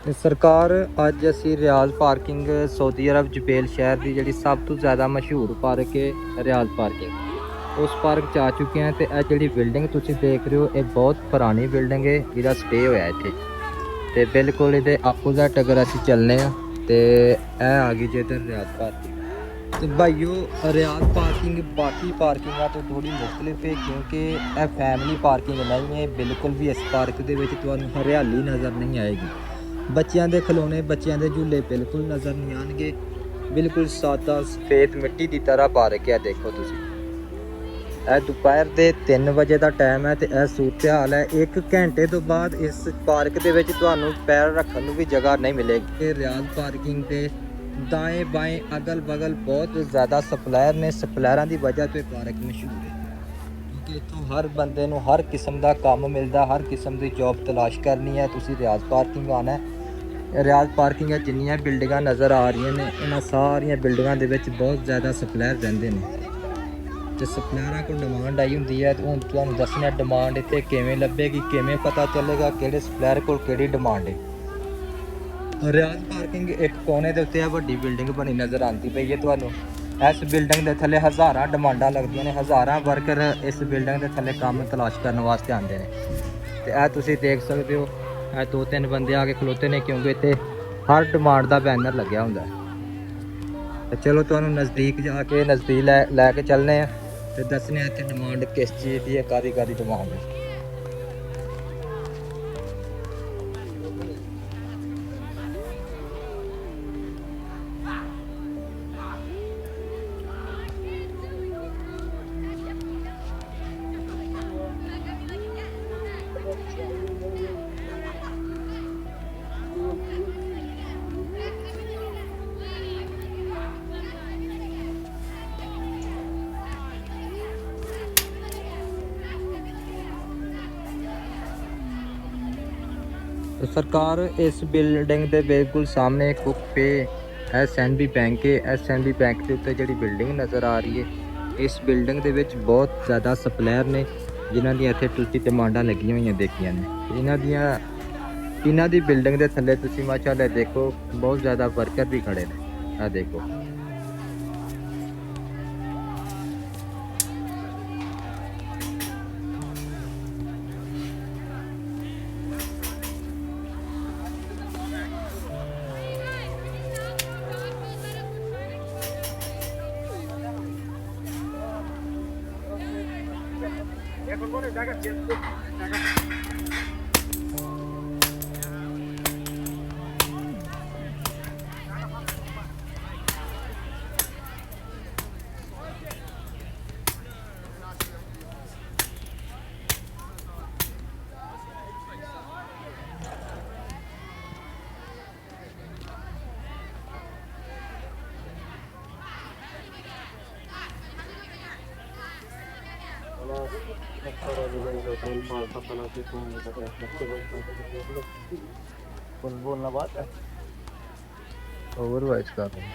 ਤੇ ਸਰਕਾਰ ਅੱਜ ਅਸੀਂ ਰਿਆਜ਼ ਪਾਰਕਿੰਗ ਸਾਊਦੀ ਅਰਬ ਜਬੇਲ ਸ਼ਹਿਰ ਦੀ ਜਿਹੜੀ ਸਭ ਤੋਂ ਜ਼ਿਆਦਾ ਮਸ਼ਹੂਰ ਪਾਰਕ ਹੈ ਰਿਆਜ਼ ਪਾਰਕਿੰਗ, ਉਸ ਪਾਰਕ 'ਚ ਆ ਚੁੱਕੇ ਹਾਂ। ਤੇ ਇਹ ਜਿਹੜੀ ਬਿਲਡਿੰਗ ਤੁਸੀਂ ਦੇਖ ਰਹੇ ਹੋ ਇਹ ਬਹੁਤ ਪੁਰਾਣੀ ਬਿਲਡਿੰਗ ਹੈ ਜਿਹਦਾ ਸਟੇ ਹੋਇਆ ਇੱਥੇ। ਤੇ ਬਿਲਕੁਲ ਇਹਦੇ ਆਪੋਜ਼ਿਟ ਅਗਰ ਅਸੀਂ ਚੱਲਨੇ ਆ ਤੇ ਇਹ ਆ ਗਈ ਜੇ ਇੱਧਰ ਰਿਆਜ਼ ਪਾਰਕਿੰਗ। ਤੇ ਭਾਈਓ ਰਿਆਜ਼ ਪਾਰਕਿੰਗ ਬਾਕੀ ਪਾਰਕਿੰਗਾਂ ਤੋਂ ਥੋੜੀ ਮੁਖਤਲਿਫ ਹੈ ਕਿਉਂਕਿ ਇਹ ਫੈਮਿਲੀ ਪਾਰਕਿੰਗ ਨਹੀਂ ਹੈ। ਬਿਲਕੁਲ ਵੀ ਇਸ ਪਾਰਕ ਦੇ ਵਿੱਚ ਤੁਹਾਨੂੰ ਹਰਿਆਲੀ ਨਜ਼ਰ ਨਹੀਂ ਆਏਗੀ। ਬੱਚਿਆਂ ਦੇ ਖਿਡੌਣੇ, ਬੱਚਿਆਂ ਦੇ ਝੂਲੇ ਬਿਲਕੁਲ ਨਜ਼ਰ ਨਹੀਂ ਆਉਣਗੇ। ਬਿਲਕੁਲ ਸਾਦਾ ਸਫੇਦ ਮਿੱਟੀ ਦੀ ਤਰ੍ਹਾਂ ਪਾਰਕ ਹੈ। ਦੇਖੋ ਤੁਸੀਂ, ਇਹ ਦੁਪਹਿਰ ਦੇ 3 ਵਜੇ ਦਾ ਟਾਈਮ ਹੈ ਤੇ ਇਹ ਸੂਰਤ ਹਾਲ ਹੈ। 1 ਘੰਟੇ ਤੋਂ ਬਾਅਦ ਇਸ ਪਾਰਕ ਦੇ ਵਿੱਚ ਤੁਹਾਨੂੰ ਪੈਰ ਰੱਖਣ ਨੂੰ ਵੀ ਜਗ੍ਹਾ ਨਹੀਂ ਮਿਲੇਗੀ। ਇਹ ਰਿਆਜ਼ ਪਾਰਕਿੰਗ ਦੇ ਦਾएं ਬਾएं ਅਗਲ ਬਗਲ ਬਹੁਤ ਜ਼ਿਆਦਾ ਸਪਲਾਇਰ ਨੇ। ਸਪਲਾਇਰਾਂ ਦੀ ਵਜ੍ਹਾ ਤੋਂ ਇਹ ਪਾਰਕ ਮਸ਼ਹੂਰ ਹੈ ਕਿਉਂਕਿ ਇੱਥੋਂ ਹਰ ਬੰਦੇ ਨੂੰ ਹਰ ਕਿਸਮ ਦਾ ਕੰਮ ਮਿਲਦਾ, ਹਰ ਕਿਸਮ ਦੀ ਜੌਬ ਤਲਾਸ਼ ਕਰਨੀ ਹੈ ਤੁਸੀਂ ਰਿਆਜ਼ ਪਾਰਕਿੰਗ ਆਉਣਾ ਹੈ। ਰਿਆਜ਼ ਪਾਰਕਿੰਗ ਜਿੰਨੀਆਂ ਬਿਲਡਿੰਗਾਂ ਨਜ਼ਰ ਆ ਰਹੀਆਂ ਨੇ ਇਹਨਾਂ ਸਾਰੀਆਂ ਬਿਲਡਿੰਗਾਂ ਦੇ ਵਿੱਚ ਬਹੁਤ ਜ਼ਿਆਦਾ ਸਪਲਾਇਰ ਰਹਿੰਦੇ ਨੇ ਤੇ ਸਪਲਾਇਰਾਂ ਕੋਲ ਡਿਮਾਂਡ ਆਈ ਹੁੰਦੀ ਹੈ। ਤੇ ਹੁਣ ਤੁਹਾਨੂੰ ਦੱਸਣਾ ਡਿਮਾਂਡ ਇੱਥੇ ਕਿਵੇਂ ਲੱਭੇਗੀ, ਕਿਵੇਂ ਪਤਾ ਚੱਲੇਗਾ ਕਿਹੜੇ ਸਪਲਾਇਰ ਕੋਲ ਕਿਹੜੀ ਡਿਮਾਂਡ ਹੈ। ਰਿਆਜ਼ ਪਾਰਕਿੰਗ ਇੱਕ ਕੋਨੇ ਦੇ ਉੱਤੇ ਆ ਵੱਡੀ ਬਿਲਡਿੰਗ ਬਣੀ ਨਜ਼ਰ ਆਉਂਦੀ ਪਈ ਹੈ ਤੁਹਾਨੂੰ। ਇਸ ਬਿਲਡਿੰਗ ਦੇ ਥੱਲੇ ਹਜ਼ਾਰਾਂ ਡਿਮਾਂਡਾਂ ਲੱਗਦੀਆਂ ਨੇ, ਹਜ਼ਾਰਾਂ ਵਰਕਰ ਇਸ ਬਿਲਡਿੰਗ ਦੇ ਥੱਲੇ ਕੰਮ ਤਲਾਸ਼ ਕਰਨ ਵਾਸਤੇ ਆਉਂਦੇ ਨੇ। ਤੇ ਇਹ ਤੁਸੀਂ ਦੇਖ ਸਕਦੇ ਹੋ, ਇਹ 2-3 ਬੰਦੇ ਆ ਕੇ ਖਲੋਤੇ ਨੇ ਕਿਉਂਕਿ ਇੱਥੇ ਹਰ ਡਿਮਾਂਡ ਦਾ ਬੈਨਰ ਲੱਗਿਆ ਹੁੰਦਾ ਹੈ। ਤੇ ਚਲੋ ਤੁਹਾਨੂੰ ਨਜ਼ਦੀਕ ਜਾ ਕੇ ਨਜ਼ਦੀਕ ਲੈ ਕੇ ਚੱਲਨੇ ਆ ਤੇ ਦੱਸਣੇ ਆ ਇੱਥੇ ਡਿਮਾਂਡ ਕਿਸ ਚੀਜ਼ ਦੀ ਹੈ, ਕਾਦੀ ਡਿਮਾਂਡ ਹੈ। सरकार इस बिल्डिंग के बिल्कुल सामने कुक पे SNB बैंक है। SNB बैंक के उत्ते जी बिल्डिंग नज़र आ रही है। इस बिल्डिंग के विच बहुत ज़्यादा सप्लायर ने जिन्हों दी इत्थे तुसीं डिमांडां लगियां हुई देखियां ने। इन्हां दी बिल्डिंग के थल्ले तुसीं माशाअल्लाह देखो बहुत ज़्यादा वर्कर भी खड़े ने। आ देखो बोलना बात है ओवर वाइज कर रहा हूँ।